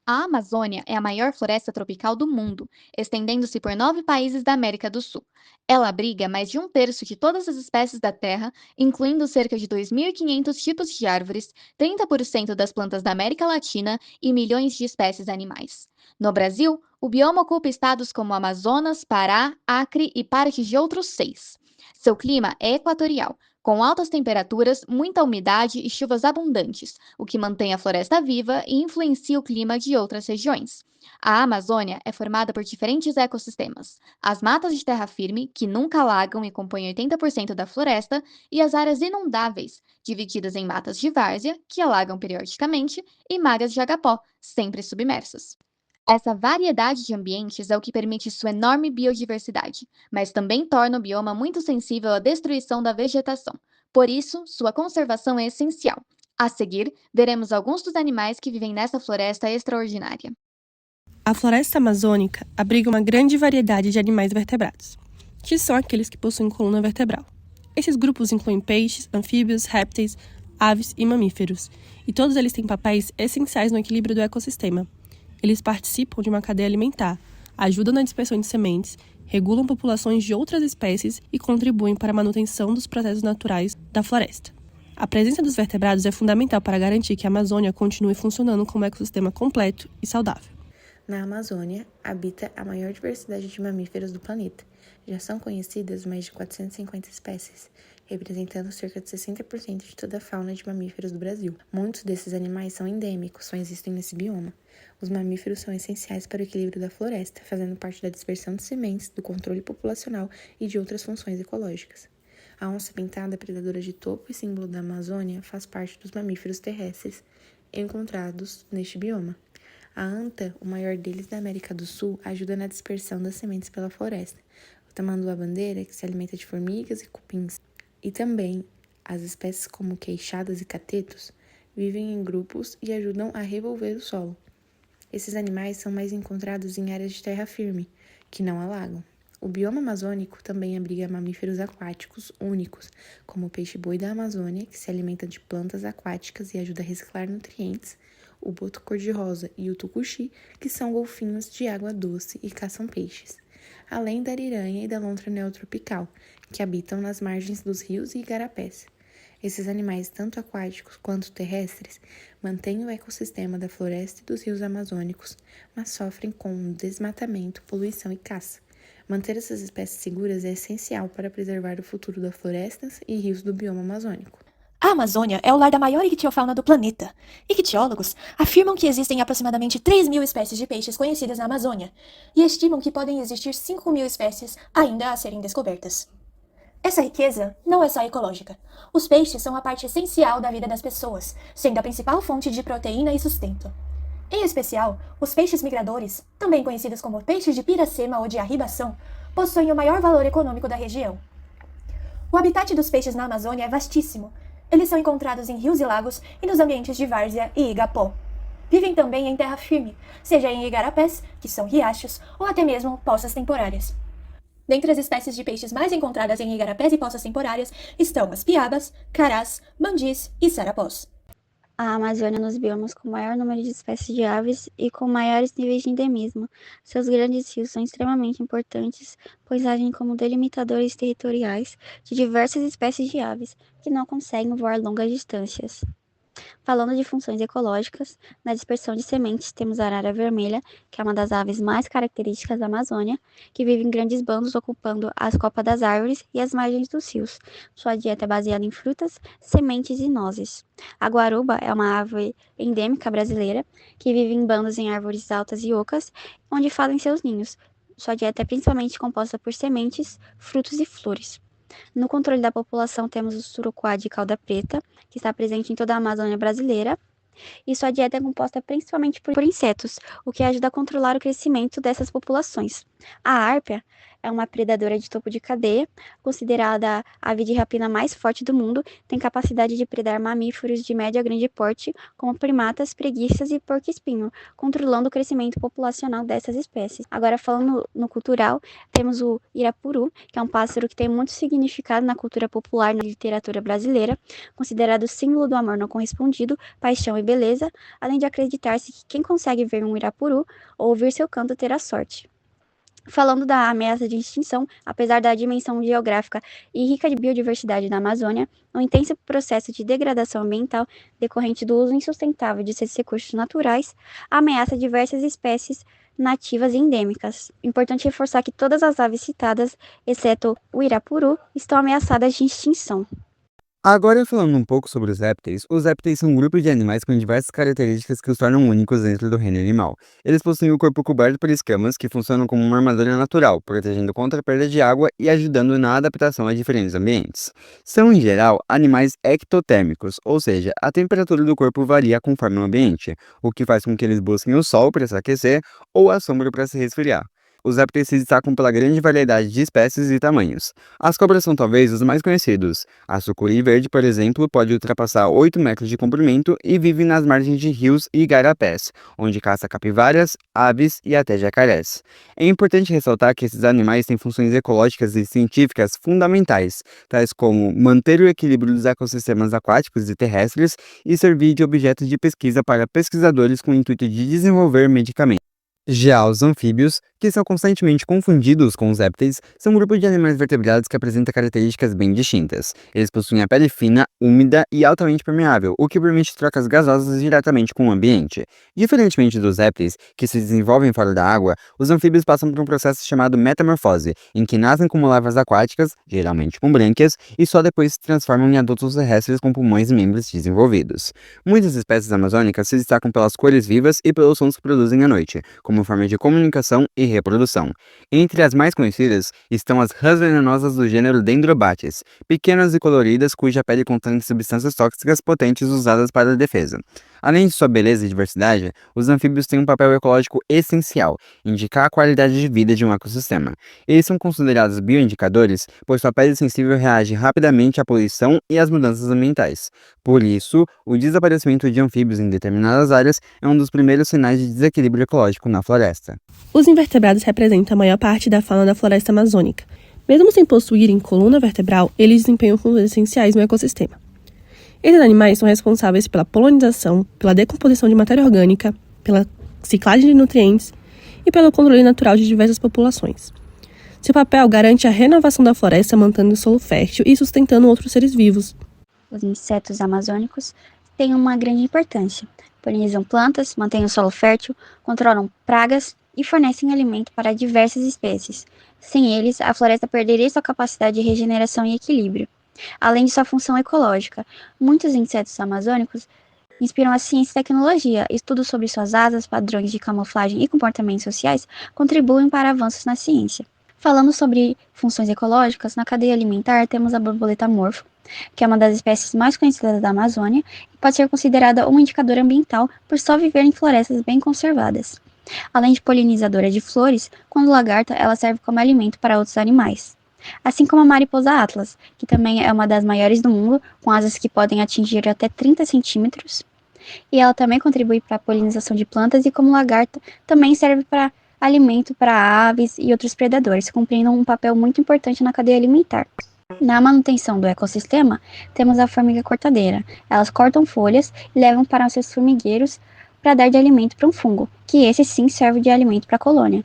A Amazônia é a maior floresta tropical do mundo, estendendo-se por 9 países da América do Sul. Ela abriga mais de um terço de todas as espécies da Terra, incluindo cerca de 2.500 tipos de árvores, 30% das plantas da América Latina e milhões de espécies animais. No Brasil, o bioma ocupa estados como Amazonas, Pará, Acre e parte de outros 6. Seu clima é equatorial, com altas temperaturas, muita umidade e chuvas abundantes, o que mantém a floresta viva e influencia o clima de outras regiões. A Amazônia é formada por diferentes ecossistemas: as matas de terra firme, que nunca alagam e compõem 80% da floresta, e as áreas inundáveis, divididas em matas de várzea, que alagam periodicamente, e magas de agapó, sempre submersas. Essa variedade de ambientes é o que permite sua enorme biodiversidade, mas também torna o bioma muito sensível à destruição da vegetação. Por isso, sua conservação é essencial. A seguir, veremos alguns dos animais que vivem nessa floresta extraordinária. A floresta amazônica abriga uma grande variedade de animais vertebrados, que são aqueles que possuem coluna vertebral. Esses grupos incluem peixes, anfíbios, répteis, aves e mamíferos, e todos eles têm papéis essenciais no equilíbrio do ecossistema. Eles participam de uma cadeia alimentar, ajudam na dispersão de sementes, regulam populações de outras espécies e contribuem para a manutenção dos processos naturais da floresta. A presença dos vertebrados é fundamental para garantir que a Amazônia continue funcionando como um ecossistema completo e saudável. Na Amazônia, habita a maior diversidade de mamíferos do planeta. Já são conhecidas mais de 450 espécies, representando cerca de 60% de toda a fauna de mamíferos do Brasil. Muitos desses animais são endêmicos, só existem nesse bioma. Os mamíferos são essenciais para o equilíbrio da floresta, fazendo parte da dispersão de sementes, do controle populacional e de outras funções ecológicas. A onça-pintada, predadora de topo e símbolo da Amazônia, faz parte dos mamíferos terrestres encontrados neste bioma. A anta, o maior deles da América do Sul, ajuda na dispersão das sementes pela floresta. O tamanduá-bandeira, que se alimenta de formigas e cupins. E também as espécies como queixadas e catetos vivem em grupos e ajudam a revolver o solo. Esses animais são mais encontrados em áreas de terra firme, que não alagam. O bioma amazônico também abriga mamíferos aquáticos únicos, como o peixe-boi da Amazônia, que se alimenta de plantas aquáticas e ajuda a reciclar nutrientes, o boto cor-de-rosa e o tucuxi, que são golfinhos de água doce e caçam peixes, além da ariranha e da lontra neotropical, que habitam nas margens dos rios e igarapés. Esses animais, tanto aquáticos quanto terrestres, mantêm o ecossistema da floresta e dos rios amazônicos, mas sofrem com desmatamento, poluição e caça. Manter essas espécies seguras é essencial para preservar o futuro das florestas e rios do bioma amazônico. A Amazônia é o lar da maior ictiofauna do planeta. Ictiólogos afirmam que existem aproximadamente 3.000 espécies de peixes conhecidas na Amazônia e estimam que podem existir 5.000 espécies ainda a serem descobertas. Essa riqueza não é só ecológica. Os peixes são a parte essencial da vida das pessoas, sendo a principal fonte de proteína e sustento. Em especial, os peixes migradores, também conhecidos como peixes de piracema ou de arribação, possuem o maior valor econômico da região. O habitat dos peixes na Amazônia é vastíssimo. Eles são encontrados em rios e lagos e nos ambientes de várzea e igapó. Vivem também em terra firme, seja em igarapés, que são riachos, ou até mesmo poças temporárias. Dentre as espécies de peixes mais encontradas em igarapés e poças temporárias estão as piabas, carás, mandis e sarapós. A Amazônia nos biomas com maior número de espécies de aves e com maiores níveis de endemismo. Seus grandes rios são extremamente importantes, pois agem como delimitadores territoriais de diversas espécies de aves que não conseguem voar longas distâncias. Falando de funções ecológicas, na dispersão de sementes temos a arara vermelha, que é uma das aves mais características da Amazônia, que vive em grandes bandos ocupando as copas das árvores e as margens dos rios. Sua dieta é baseada em frutas, sementes e nozes. A guaruba é uma ave endêmica brasileira, que vive em bandos em árvores altas e ocas, onde fazem seus ninhos. Sua dieta é principalmente composta por sementes, frutos e flores. No controle da população temos o surucuá de cauda preta, que está presente em toda a Amazônia brasileira, e sua dieta é composta principalmente por insetos, o que ajuda a controlar o crescimento dessas populações. A árpia é uma predadora de topo de cadeia, considerada a ave de rapina mais forte do mundo, tem capacidade de predar mamíferos de médio a grande porte, como primatas, preguiças e porco-espinho, controlando o crescimento populacional dessas espécies. Agora, falando no cultural, temos o irapuru, que é um pássaro que tem muito significado na cultura popular e na literatura brasileira, considerado símbolo do amor não correspondido, paixão e beleza, além de acreditar-se que quem consegue ver um irapuru ou ouvir seu canto terá sorte. Falando da ameaça de extinção, apesar da dimensão geográfica e rica de biodiversidade da Amazônia, o intenso processo de degradação ambiental decorrente do uso insustentável de seus recursos naturais ameaça diversas espécies nativas e endêmicas. Importante reforçar que todas as aves citadas, exceto o irapuru, estão ameaçadas de extinção. Agora, falando um pouco sobre os répteis são um grupo de animais com diversas características que os tornam únicos dentro do reino animal. Eles possuem o corpo coberto por escamas que funcionam como uma armadura natural, protegendo contra a perda de água e ajudando na adaptação a diferentes ambientes. São, em geral, animais ectotérmicos, ou seja, a temperatura do corpo varia conforme o ambiente, o que faz com que eles busquem o sol para se aquecer ou a sombra para se resfriar. Os répteis se destacam pela grande variedade de espécies e tamanhos. As cobras são talvez os mais conhecidos. A sucuri verde, por exemplo, pode ultrapassar 8 metros de comprimento e vive nas margens de rios e igarapés, onde caça capivaras, aves e até jacarés. É importante ressaltar que esses animais têm funções ecológicas e científicas fundamentais, tais como manter o equilíbrio dos ecossistemas aquáticos e terrestres e servir de objeto de pesquisa para pesquisadores com o intuito de desenvolver medicamentos. Já os anfíbios, que são constantemente confundidos com os répteis, são um grupo de animais vertebrados que apresenta características bem distintas. Eles possuem a pele fina, úmida e altamente permeável, o que permite trocas gasosas diretamente com o ambiente. Diferentemente dos répteis, que se desenvolvem fora da água, os anfíbios passam por um processo chamado metamorfose, em que nascem como larvas aquáticas, geralmente com brânquias, e só depois se transformam em adultos terrestres com pulmões e membros desenvolvidos. Muitas espécies amazônicas se destacam pelas cores vivas e pelos sons que produzem à noite, como forma de comunicação e reprodução. Entre as mais conhecidas estão as rãs venenosas do gênero Dendrobates, pequenas e coloridas cuja pele contém substâncias tóxicas potentes usadas para a defesa. Além de sua beleza e diversidade, os anfíbios têm um papel ecológico essencial, indicar a qualidade de vida de um ecossistema. Eles são considerados bioindicadores, pois sua pele sensível reage rapidamente à poluição e às mudanças ambientais. Por isso, o desaparecimento de anfíbios em determinadas áreas é um dos primeiros sinais de desequilíbrio ecológico na floresta. Os invertebrados representam a maior parte da fauna da floresta amazônica. Mesmo sem possuírem coluna vertebral, eles desempenham funções essenciais no ecossistema. Esses animais são responsáveis pela polinização, pela decomposição de matéria orgânica, pela ciclagem de nutrientes e pelo controle natural de diversas populações. Seu papel garante a renovação da floresta, mantendo o solo fértil e sustentando outros seres vivos. Os insetos amazônicos têm uma grande importância. Polinizam plantas, mantêm o solo fértil, controlam pragas e fornecem alimento para diversas espécies. Sem eles, a floresta perderia sua capacidade de regeneração e equilíbrio. Além de sua função ecológica, muitos insetos amazônicos inspiram a ciência e tecnologia. Estudos sobre suas asas, padrões de camuflagem e comportamentos sociais contribuem para avanços na ciência. Falando sobre funções ecológicas, na cadeia alimentar temos a borboleta morfo, que é uma das espécies mais conhecidas da Amazônia e pode ser considerada um indicador ambiental por só viver em florestas bem conservadas. Além de polinizadora de flores, quando lagarta, ela serve como alimento para outros animais. Assim como a mariposa atlas, que também é uma das maiores do mundo, com asas que podem atingir até 30 centímetros. E ela também contribui para a polinização de plantas e, como lagarta, também serve para alimento para aves e outros predadores, cumprindo um papel muito importante na cadeia alimentar. Na manutenção do ecossistema, temos a formiga cortadeira. Elas cortam folhas e levam para os seus formigueiros para dar de alimento para um fungo, que esse sim serve de alimento para a colônia.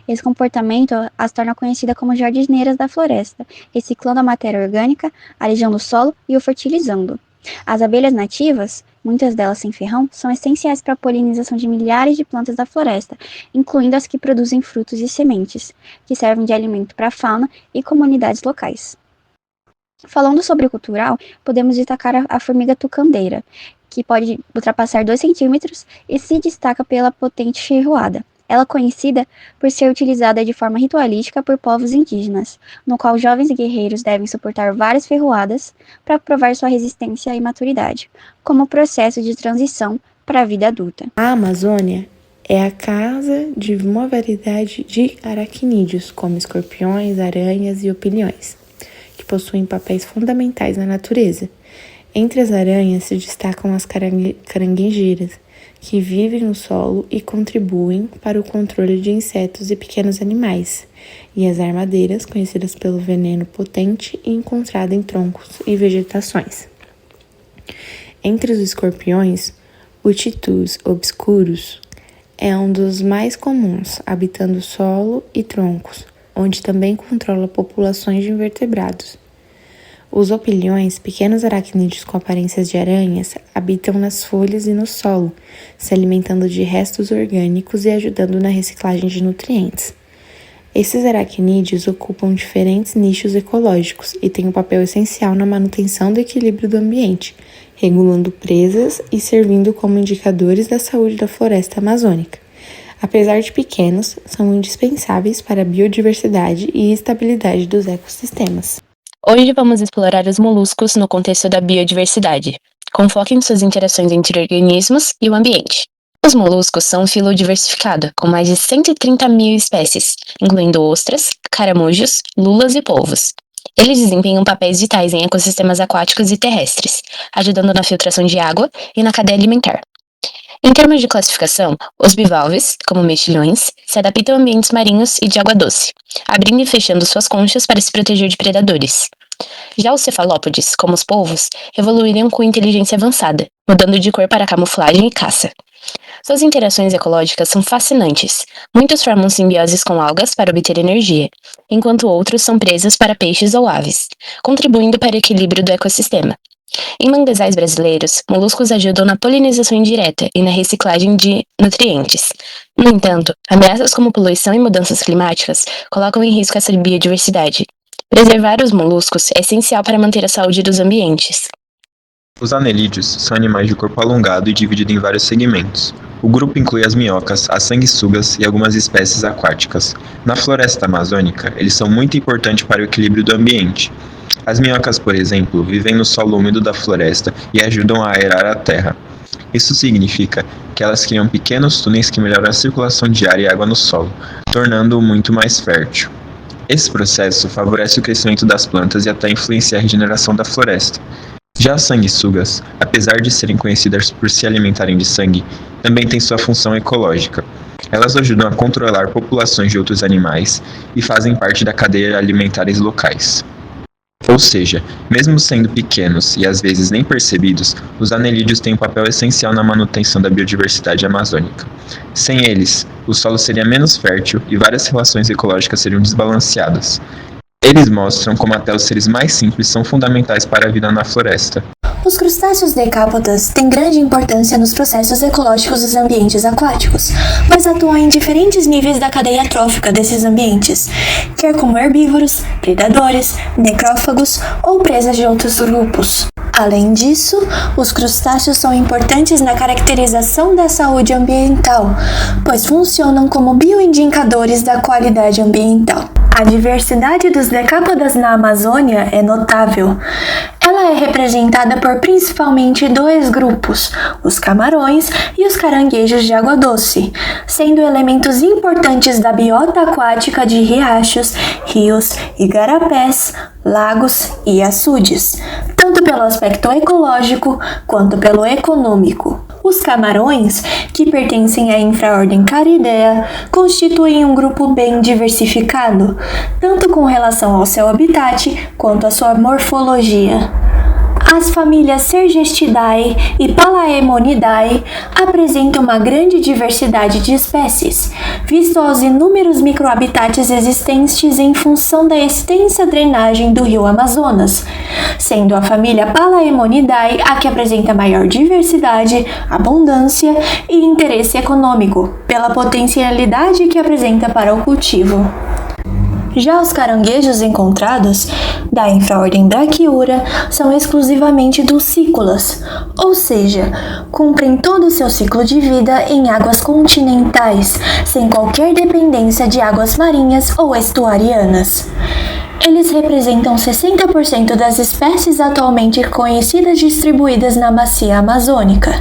Esse comportamento as torna conhecidas como jardineiras da floresta, reciclando a matéria orgânica, arejando o solo e o fertilizando. As abelhas nativas, muitas delas sem ferrão, são essenciais para a polinização de milhares de plantas da floresta, incluindo as que produzem frutos e sementes, que servem de alimento para a fauna e comunidades locais. Falando sobre o cultural, podemos destacar a formiga tucandeira, que pode ultrapassar 2 centímetros e se destaca pela potente ferroada. Ela é conhecida por ser utilizada de forma ritualística por povos indígenas, no qual jovens guerreiros devem suportar várias ferroadas para provar sua resistência e maturidade, como processo de transição para a vida adulta. A Amazônia É a casa de uma variedade de aracnídeos, como escorpiões, aranhas e opilhões, que possuem papéis fundamentais na natureza. Entre as aranhas se destacam as caranguejeiras, que vivem no solo e contribuem para o controle de insetos e pequenos animais, e as armadeiras, conhecidas pelo veneno potente e encontrado em troncos e vegetações. Entre os escorpiões, o Titus obscurus é um dos mais comuns, habitando solo e troncos, onde também controla populações de invertebrados. Os opilhões, pequenos aracnídeos com aparências de aranhas, habitam nas folhas e no solo, se alimentando de restos orgânicos e ajudando na reciclagem de nutrientes. Esses aracnídeos ocupam diferentes nichos ecológicos e têm um papel essencial na manutenção do equilíbrio do ambiente, regulando presas e servindo como indicadores da saúde da floresta amazônica. Apesar de pequenos, são indispensáveis para a biodiversidade e estabilidade dos ecossistemas. Hoje vamos explorar os moluscos no contexto da biodiversidade, com foco em suas interações entre organismos e o ambiente. Os moluscos são um filo diversificado, com mais de 130 mil espécies, incluindo ostras, caramujos, lulas e polvos. Eles desempenham papéis vitais em ecossistemas aquáticos e terrestres, ajudando na filtração de água e na cadeia alimentar. Em termos de classificação, os bivalves, como mexilhões, se adaptam a ambientes marinhos e de água doce, abrindo e fechando suas conchas para se proteger de predadores. Já os cefalópodes, como os polvos, evoluíram com inteligência avançada, mudando de cor para camuflagem e caça. Suas interações ecológicas são fascinantes. Muitos formam simbioses com algas para obter energia, enquanto outros são presas para peixes ou aves, contribuindo para o equilíbrio do ecossistema. Em manguezais brasileiros, moluscos ajudam na polinização indireta e na reciclagem de nutrientes. No entanto, ameaças como poluição e mudanças climáticas colocam em risco essa biodiversidade. Preservar os moluscos é essencial para manter a saúde dos ambientes. Os anelídeos são animais de corpo alongado e dividido em vários segmentos. O grupo inclui as minhocas, as sanguessugas e algumas espécies aquáticas. Na floresta amazônica, eles são muito importantes para o equilíbrio do ambiente. As minhocas, por exemplo, vivem no solo úmido da floresta e ajudam a aerar a terra. Isso significa que elas criam pequenos túneis que melhoram a circulação de ar e água no solo, tornando-o muito mais fértil. Esse processo favorece o crescimento das plantas e até influencia a regeneração da floresta. Já as sanguessugas, apesar de serem conhecidas por se alimentarem de sangue, também têm sua função ecológica. Elas ajudam a controlar populações de outros animais e fazem parte da cadeia alimentares locais. Ou seja, mesmo sendo pequenos e às vezes nem percebidos, os anelídeos têm um papel essencial na manutenção da biodiversidade amazônica. Sem eles, o solo seria menos fértil e várias relações ecológicas seriam desbalanceadas. Eles mostram como até os seres mais simples são fundamentais para a vida na floresta. Os crustáceos decápodas têm grande importância nos processos ecológicos dos ambientes aquáticos, mas atuam em diferentes níveis da cadeia trófica desses ambientes, quer como herbívoros, predadores, necrófagos ou presas de outros grupos. Além disso, os crustáceos são importantes na caracterização da saúde ambiental, pois funcionam como bioindicadores da qualidade ambiental. A diversidade dos decápodas na Amazônia é notável. Ela é representada por principalmente dois grupos, os camarões e os caranguejos de água doce, sendo elementos importantes da biota aquática de riachos, rios, igarapés, lagos e açudes, tanto pelo aspecto ecológico quanto pelo econômico. Os camarões, que pertencem à infraordem Caridea, constituem um grupo bem diversificado, tanto com relação ao seu habitat quanto à sua morfologia. As famílias Sergestidae e Palaemonidae apresentam uma grande diversidade de espécies, visto aos inúmeros microhabitats existentes em função da extensa drenagem do rio Amazonas, sendo a família Palaemonidae a que apresenta maior diversidade, abundância e interesse econômico, pela potencialidade que apresenta para o cultivo. Já os caranguejos encontrados, da infraordem Brachyura, são exclusivamente dulcícolas, ou seja, cumprem todo o seu ciclo de vida em águas continentais, sem qualquer dependência de águas marinhas ou estuarianas. Eles representam 60% das espécies atualmente conhecidas distribuídas na bacia amazônica.